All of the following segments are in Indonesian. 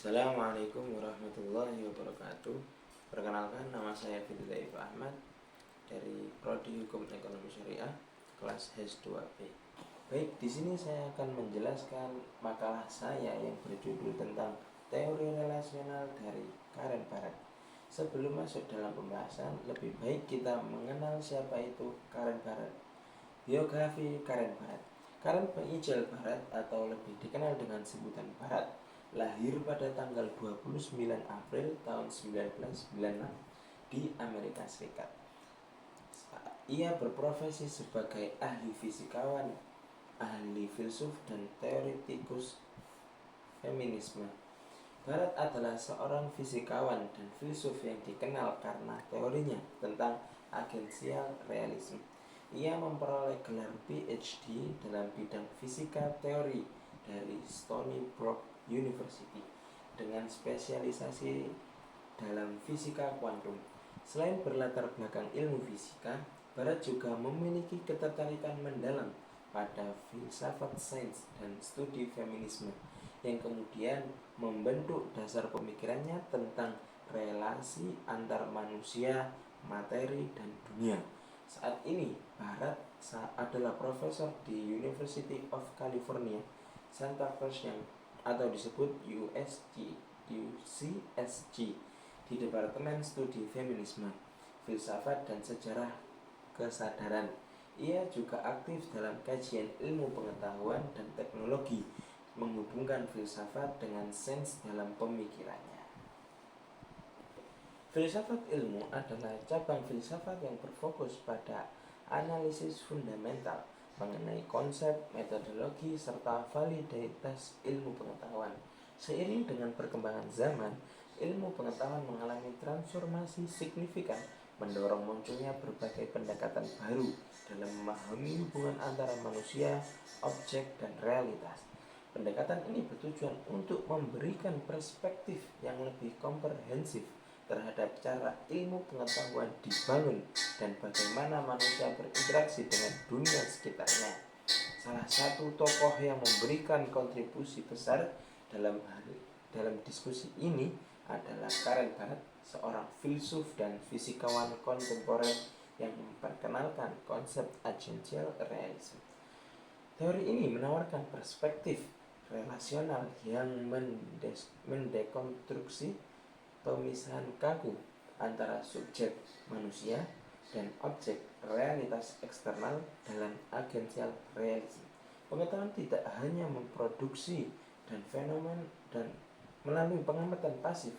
Assalamualaikum warahmatullahi wabarakatuh. Perkenalkan, nama saya Firdaif Ahmad dari Prodi Hukum Ekonomi Syariah kelas H2B. Baik, di sini saya akan menjelaskan makalah saya yang berjudul tentang teori relasional dari Karen Barat. Sebelum masuk dalam pembahasan, lebih baik kita mengenal siapa itu Karen Barat. Biografi Karen Barat. Karen Pengijal Barat atau lebih dikenal dengan sebutan Barat lahir pada tanggal 29 April tahun 1996 di Amerika Serikat. Ia berprofesi sebagai ahli fisikawan, ahli filsuf, dan teoretikus feminisme. Barat adalah seorang fisikawan dan filsuf yang dikenal karena teorinya tentang agensial realisme. Ia memperoleh gelar PhD dalam bidang fisika teori dari Stony Brook University dengan spesialisasi dalam fisika kuantum. Selain berlatar belakang ilmu fisika, Barat juga memiliki ketertarikan mendalam pada filsafat sains dan studi feminisme yang kemudian membentuk dasar pemikirannya tentang relasi antar manusia, materi, dan dunia. Saat ini, Barat adalah profesor di University of California, Santa Cruz atau disebut UCSG di Departemen Studi Feminisme, Filsafat, dan Sejarah Kesadaran. Ia juga aktif dalam kajian ilmu pengetahuan dan teknologi, menghubungkan filsafat dengan sains dalam pemikirannya. Filsafat ilmu adalah cabang filsafat yang berfokus pada analisis fundamental mengenai konsep, metodologi, serta validitas ilmu pengetahuan. Seiring dengan perkembangan zaman, ilmu pengetahuan mengalami transformasi signifikan, mendorong munculnya berbagai pendekatan baru dalam memahami hubungan antara manusia, objek, dan realitas. Pendekatan ini bertujuan untuk memberikan perspektif yang lebih komprehensif terhadap cara ilmu pengetahuan dibangun dan bagaimana manusia berinteraksi dengan dunia sekitarnya. Salah satu tokoh yang memberikan kontribusi besar dalam diskusi ini adalah Karen Barat, seorang filsuf dan fisikawan kontemporer yang memperkenalkan konsep agensial realisme. Teori ini menawarkan perspektif relasional yang mendekonstruksi pemisahan kaku antara subjek manusia dan objek realitas eksternal dalam agensial realisme. Pengetahuan tidak hanya memproduksi dan fenomen dan melalui pengamatan pasif,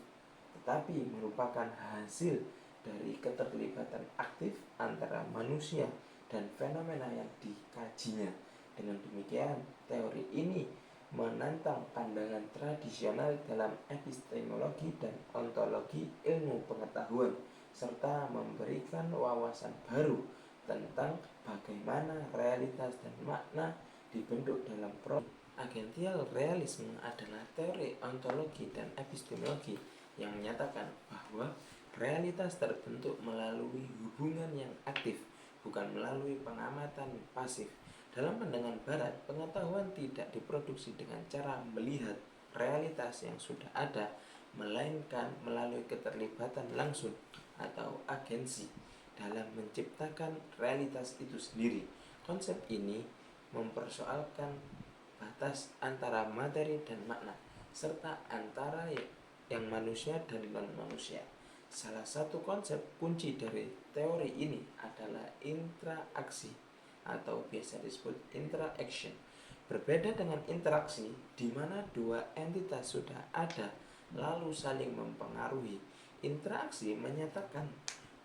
tetapi merupakan hasil dari keterlibatan aktif antara manusia dan fenomena yang dikajinya. Dengan demikian, teori ini menantang pandangan tradisional dalam epistemologi dan ontologi ilmu pengetahuan, serta memberikan wawasan baru tentang bagaimana realitas dan makna dibentuk dalam proses. Agensial realisme adalah teori ontologi dan epistemologi yang menyatakan bahwa realitas terbentuk melalui hubungan yang aktif, bukan melalui pengamatan pasif. Dalam pandangan Barat, pengetahuan tidak diproduksi dengan cara melihat realitas yang sudah ada, melainkan melalui keterlibatan langsung atau agensi dalam menciptakan realitas itu sendiri. Konsep ini mempersoalkan batas antara materi dan makna, serta antara yang manusia dan non-manusia. Salah satu konsep kunci dari teori ini adalah interaksi atau biasa disebut interaction. Berbeda dengan interaksi di mana dua entitas sudah ada lalu saling mempengaruhi. Interaksi menyatakan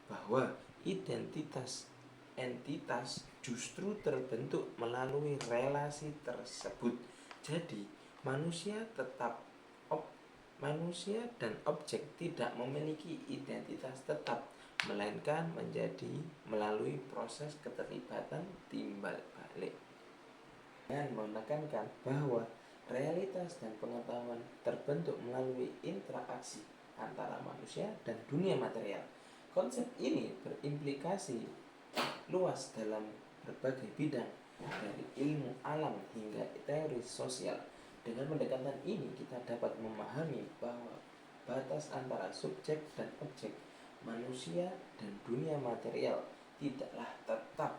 bahwa entitas justru terbentuk melalui relasi tersebut. Jadi, manusia dan objek tidak memiliki identitas tetap, melainkan menjadi melalui proses keterlibatan timbal balik. Dan menekankan bahwa realitas dan pengetahuan terbentuk melalui interaksi antara manusia dan dunia material. Konsep ini berimplikasi luas dalam berbagai bidang, dari ilmu alam hingga teori sosial. Dengan pendekatan ini kita dapat memahami bahwa batas antara subjek dan objek, manusia dan dunia material tidaklah tetap,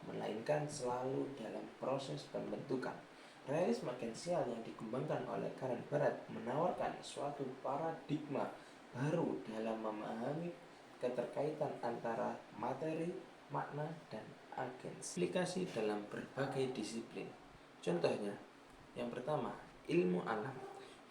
melainkan selalu dalam proses pembentukan. Realisme agensial yang dikembangkan oleh Karen Barat menawarkan suatu paradigma baru dalam memahami keterkaitan antara materi, makna, dan agensi. Aplikasi dalam berbagai disiplin. Contohnya, yang pertama, ilmu alam.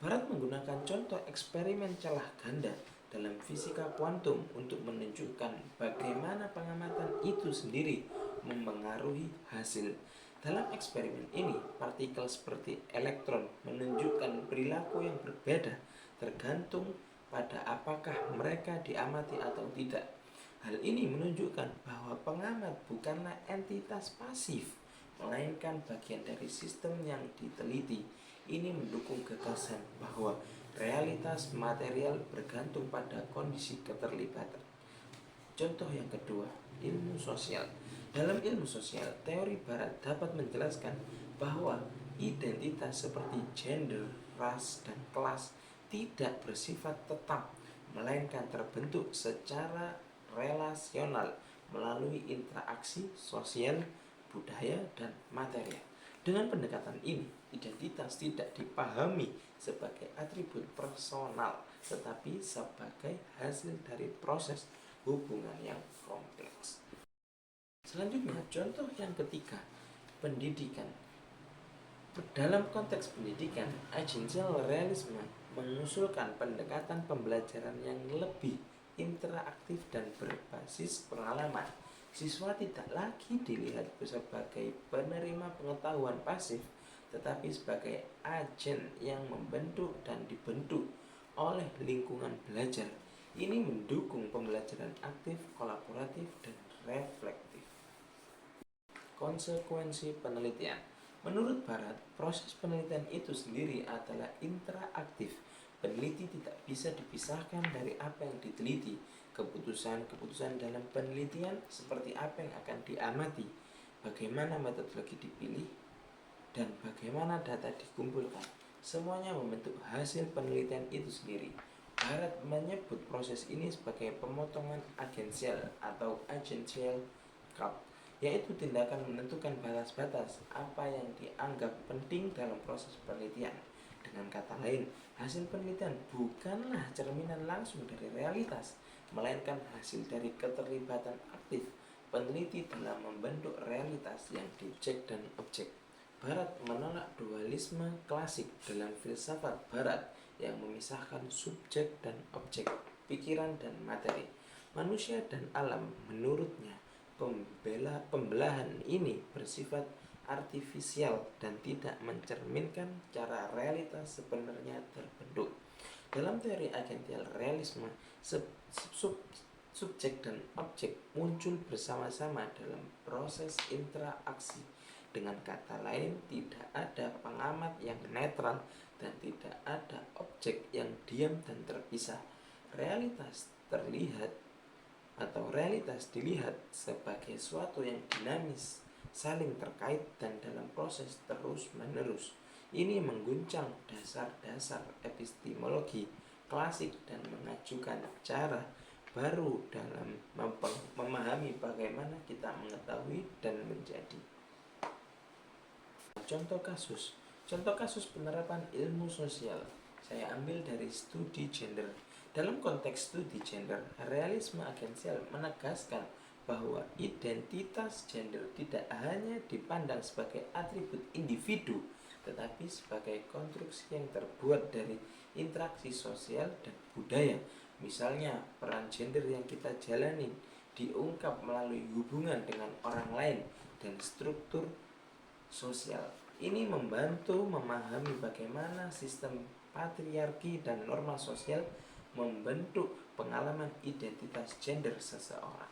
Barat menggunakan contoh eksperimen celah ganda dalam fisika kuantum untuk menunjukkan bagaimana pengamatan itu sendiri mempengaruhi hasil. Dalam eksperimen ini, partikel seperti elektron menunjukkan perilaku yang berbeda tergantung pada apakah mereka diamati atau tidak. Hal ini menunjukkan bahwa pengamat bukanlah entitas pasif, melainkan bagian dari sistem yang diteliti. Ini mendukung gagasan bahwa realitas material bergantung pada kondisi keterlibatan. Contoh yang kedua, ilmu sosial. Dalam ilmu sosial, teori Barat dapat menjelaskan bahwa identitas seperti gender, ras, dan kelas tidak bersifat tetap, melainkan terbentuk secara relasional melalui interaksi sosial, budaya, dan material. Dengan pendekatan ini, identitas tidak dipahami sebagai atribut personal, tetapi sebagai hasil dari proses hubungan yang kompleks. Selanjutnya, contoh yang ketiga, pendidikan. Dalam konteks pendidikan, agensial realisme mengusulkan pendekatan pembelajaran yang lebih interaktif dan berbasis pengalaman. Siswa tidak lagi dilihat sebagai penerima pengetahuan pasif, tetapi sebagai agen yang membentuk dan dibentuk oleh lingkungan belajar. Ini mendukung pembelajaran aktif, kolaboratif, dan reflektif. Konsekuensi penelitian. Menurut Barat, proses penelitian itu sendiri adalah interaktif. Peneliti tidak bisa dipisahkan dari apa yang diteliti. Keputusan-keputusan dalam penelitian seperti apa yang akan diamati, bagaimana metodologi dipilih, dan bagaimana data dikumpulkan, semuanya membentuk hasil penelitian itu sendiri. Barat menyebut proses ini sebagai pemotongan agensial atau agential cut, yaitu tindakan menentukan batas-batas apa yang dianggap penting dalam proses penelitian. Dengan kata lain, hasil penelitian bukanlah cerminan langsung dari realitas, melainkan hasil dari keterlibatan aktif peneliti dalam membentuk realitas yang dicek dan objek. Barat menolak dualisme klasik dalam filsafat Barat yang memisahkan subjek dan objek, pikiran dan materi, manusia dan alam. Menurutnya, pembelahan ini bersifat artifisial dan tidak mencerminkan cara realitas sebenarnya terbentuk. Dalam teori agential realisme, subjek dan objek muncul bersama-sama dalam proses interaksi. Dengan kata lain, tidak ada pengamat yang netral dan tidak ada objek yang diam dan terpisah. Realitas dilihat sebagai suatu yang dinamis, saling terkait, dan dalam proses terus-menerus. Ini mengguncang dasar-dasar epistemologi klasik dan mengajukan cara baru dalam memahami bagaimana kita mengetahui dan menjadi. Contoh kasus penerapan ilmu sosial saya ambil dari studi gender. Dalam konteks studi gender, realisme agensial menegaskan bahwa identitas gender tidak hanya dipandang sebagai atribut individu, tetapi sebagai konstruksi yang terbuat dari interaksi sosial dan budaya. Misalnya, peran gender yang kita jalani diungkap melalui hubungan dengan orang lain dan struktur sosial. Ini membantu memahami bagaimana sistem patriarki dan norma sosial membentuk pengalaman identitas gender seseorang.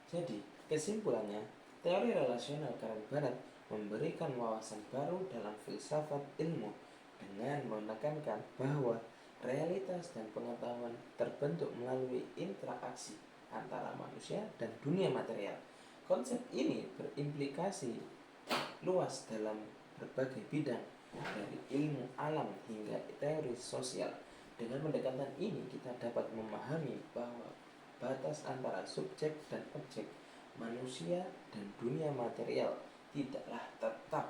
Jadi, kesimpulannya, teori relasional Karen Barat memberikan wawasan baru dalam filsafat ilmu dengan menekankan bahwa realitas dan pengetahuan terbentuk melalui interaksi antara manusia dan dunia material. Konsep ini berimplikasi luas dalam berbagai bidang, dari ilmu alam hingga teori sosial. Dengan pendekatan ini kita dapat memahami bahwa batas antara subjek dan objek, manusia dan dunia material tidaklah tetap,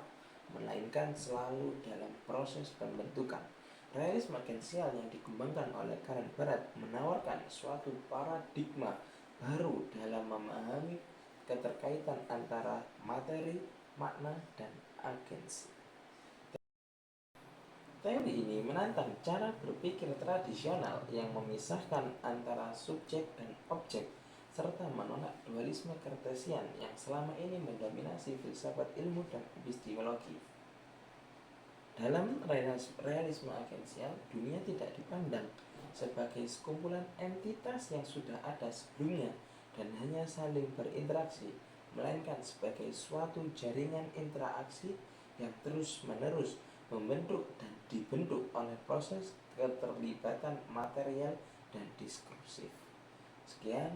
melainkan selalu dalam proses pembentukan. Realisme agensial yang dikembangkan oleh Karen Barat menawarkan suatu paradigma baru dalam memahami keterkaitan antara materi, makna, dan agensi. Teori ini menantang cara berpikir tradisional yang memisahkan antara subjek dan objek, serta menolak dualisme Kartesian yang selama ini mendominasi filsafat ilmu dan epistemologi. Dalam realisme agensial, dunia tidak dipandang sebagai sekumpulan entitas yang sudah ada sebelumnya dan hanya saling berinteraksi, melainkan sebagai suatu jaringan interaksi yang terus-menerus membentuk dan dibentuk oleh proses keterlibatan material dan diskursif. Sekian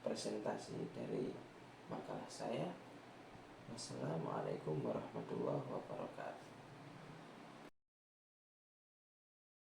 presentasi dari makalah saya. Wassalamualaikum warahmatullahi wabarakatuh.